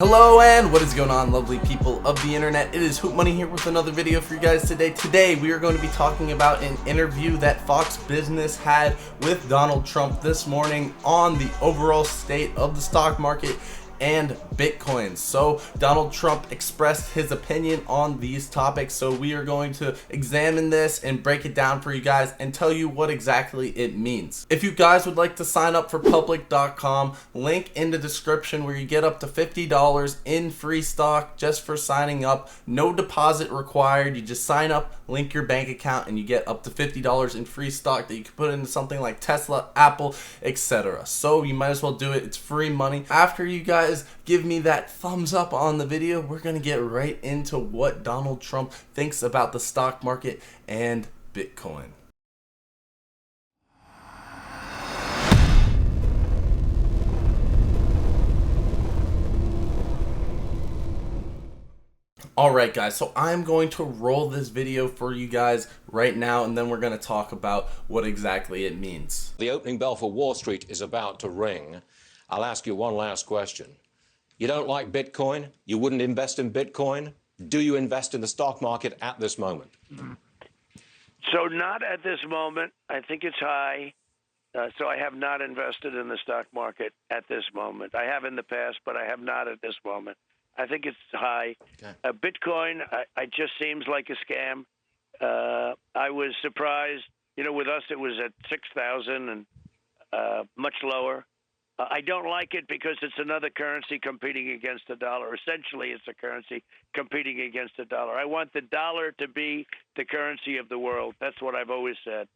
Hello and what is going on, lovely people of the internet? It is HOOTMONEY here with another video for you guys today. Today we are going to be talking about an interview that Fox Business had with Donald Trump this morning on the overall state of the stock market and Bitcoin. So Donald Trump expressed his opinion on these topics, so we are going to examine this and break it down for you guys and tell you what exactly it means. If you guys would like to sign up for public.com, link in the description where you get up to $50 in free stock just for signing up. No deposit required. You just sign up, link your bank account, and you get up to $50 in free stock that you can put into something like Tesla, Apple, etc. So you might as well do it. It's free money. After you guys give me that thumbs up on the video, we're gonna get right into what Donald Trump thinks about the stock market and Bitcoin. Alright guys, so I'm going to roll this video for you guys right now, and then we're going to talk about what exactly it means. The opening bell for Wall Street is about to ring. I'll ask you one last question. You don't like Bitcoin? You wouldn't invest in Bitcoin? Do you invest in the stock market at this moment? So not at this moment. I think it's high. So I have not invested in the stock market at this moment. I have in the past, but I have not at this moment. I think it's high. Okay. Bitcoin, it just seems like a scam. I was surprised. You know, with us, it was at 6,000 and much lower. I don't like it because it's another currency competing against the dollar. Essentially, it's a currency competing against the dollar. I want the dollar to be the currency of the world. That's what I've always said.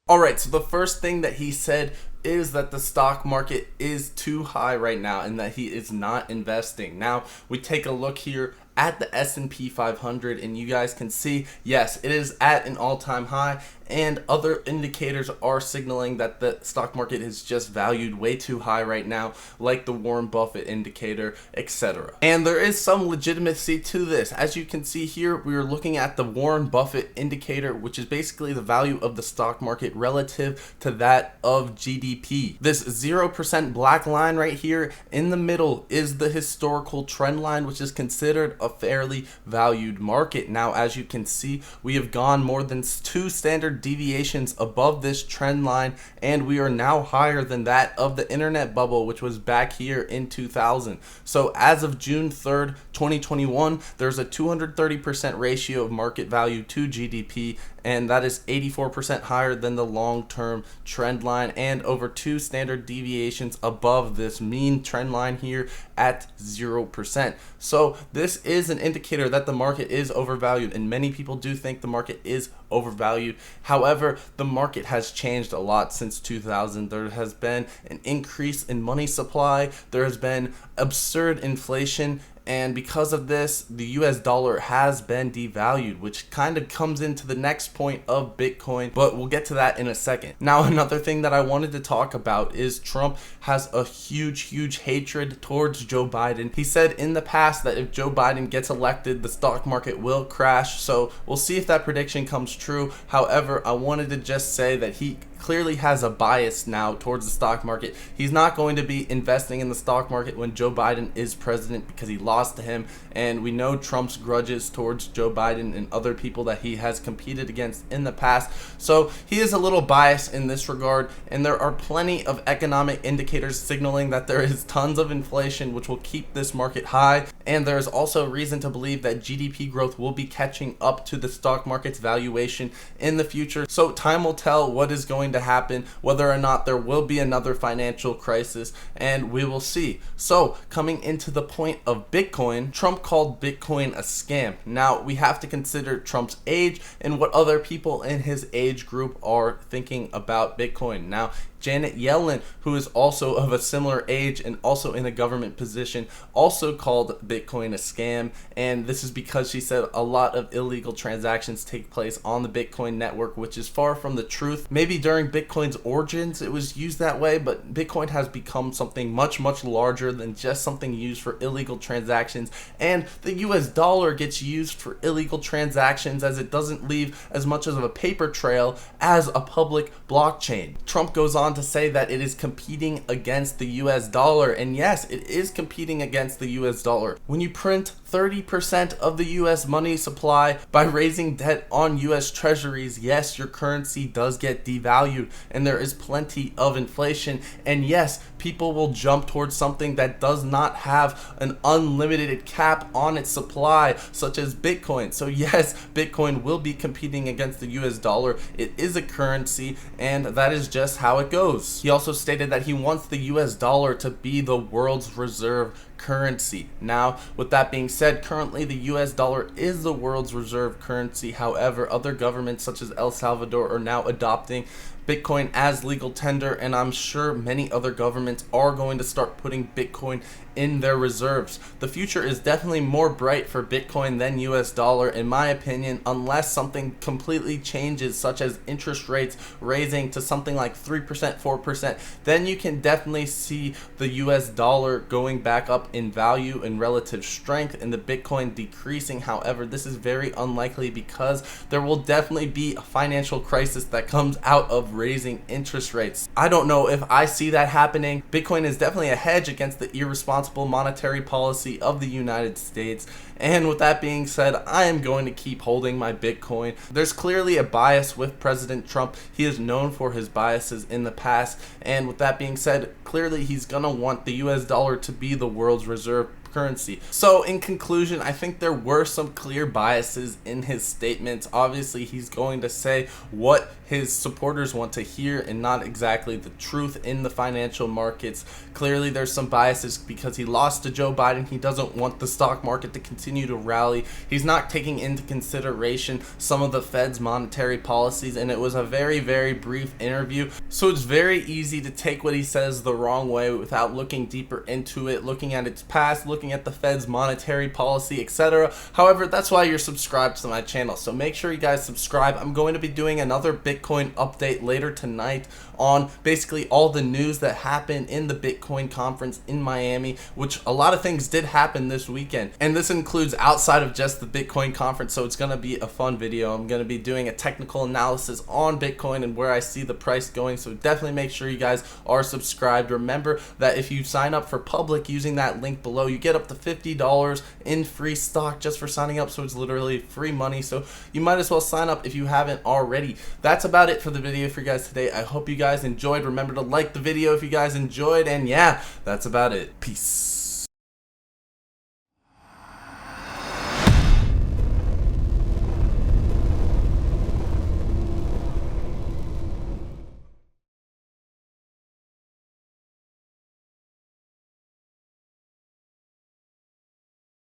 Alright, so the first thing that he said is that the stock market is too high right now and that he is not investing. Now, we take a look here at the S&P 500 and you guys can see, yes, it is at an all-time high, and other indicators are signaling that the stock market is just valued way too high right now, like the Warren Buffett indicator, etc. And there is some legitimacy to this. As you can see here, we are looking at the Warren Buffett indicator, which is basically the value of the stock market relative to that of GDP. This 0% black line right here in the middle is the historical trend line, which is considered a fairly valued market. Now, as you can see, we have gone more than 2 standard deviations above this trend line, and we are now higher than that of the internet bubble, which was back here in 2000. So as of June 3rd, 2021, there's a 230% ratio of market value to GDP, and that is 84% higher than the long-term trend line and over 2 standard deviations above this mean trend line here at 0%. So this is an indicator that the market is overvalued, and many people do think the market is overvalued. However, the market has changed a lot since 2000. There has been an increase in money supply. There has been absurd inflation. And because of this, the US dollar has been devalued, which kind of comes into the next point of Bitcoin, but we'll get to that in a second. Now, another thing that I wanted to talk about is Trump has a huge hatred towards Joe Biden. He said in the past that if Joe Biden gets elected, the stock market will crash. So we'll see if that prediction comes true. However, I wanted to just say that he clearly has a bias now towards the stock market. He's not going to be investing in the stock market when Joe Biden is president because he lost to him, and we know Trump's grudges towards Joe Biden and other people that he has competed against in the past. So he is a little biased in this regard, and there are plenty of economic indicators signaling that there is tons of inflation, which will keep this market high, and there is also reason to believe that GDP growth will be catching up to the stock market's valuation in the future. So time will tell what is going to happen, whether or not there will be another financial crisis, and we will see. So coming into the point of Bitcoin, Trump called Bitcoin a scam. Now, we have to consider Trump's age and what other people in his age group are thinking about Bitcoin. Now, Janet Yellen, who is also of a similar age and also in a government position, also called Bitcoin a scam, and this is because she said a lot of illegal transactions take place on the Bitcoin network, which is far from the truth. Maybe during Bitcoin's origins it was used that way, but Bitcoin has become something much larger than just something used for illegal transactions, and the US dollar gets used for illegal transactions as it doesn't leave as much of a paper trail as a public blockchain. Trump goes on on to say that it is competing against the US dollar. And yes, it is competing against the US dollar. When you print 30% of the US money supply by raising debt on US treasuries, yes, your currency does get devalued and there is plenty of inflation. And yes, people will jump towards something that does not have an unlimited cap on its supply, such as Bitcoin. So yes, Bitcoin will be competing against the US dollar. It is a currency, and that is just how it goes. He also stated that he wants the US dollar to be the world's reserve currency. Now, with that being said, currently the US dollar is the world's reserve currency. However, other governments such as El Salvador are now adopting Bitcoin as legal tender, and I'm sure many other governments are going to start putting Bitcoin in their reserves. The future is definitely more bright for Bitcoin than US dollar, in my opinion, unless something completely changes, such as interest rates raising to something like 3%, 4%. Then you can definitely see the US dollar going back up in value and relative strength and the Bitcoin decreasing. However, this is very unlikely because there will definitely be a financial crisis that comes out of raising interest rates. I don't know if I see that happening. Bitcoin is definitely a hedge against the irresponsible monetary policy of the United States. And with that being said, I am going to keep holding my Bitcoin. There's clearly a bias with President Trump. He is known for his biases in the past. And with that being said, clearly he's gonna want the US dollar to be the world's reserve currency. So in conclusion, I think there were some clear biases in his statements. Obviously, he's going to say what his supporters want to hear and not exactly the truth in the financial markets. Clearly, there's some biases because he lost to Joe Biden. He doesn't want the stock market to continue to rally. He's not taking into consideration some of the Fed's monetary policies, and it was a very, very brief interview. So it's very easy to take what he says the wrong way without looking deeper into it, looking at its past, looking at the Fed's monetary policy, etc. However, that's why you're subscribed to my channel. So make sure you guys subscribe. I'm going to be doing another Bitcoin update later tonight on basically all the news that happened in the Bitcoin conference in Miami, which a lot of things did happen this weekend. And this includes outside of just the Bitcoin conference, so it's going to be a fun video. I'm going to be doing a technical analysis on Bitcoin and where I see the price going, so definitely make sure you guys are subscribed. Remember that if you sign up for public using that link below, you get up to $50 in free stock just for signing up, so it's literally free money. So you might as well sign up if you haven't already. That's about it for the video for you guys today. I hope you guys enjoyed. Remember to like the video if you guys enjoyed, and yeah, that's about it. Peace.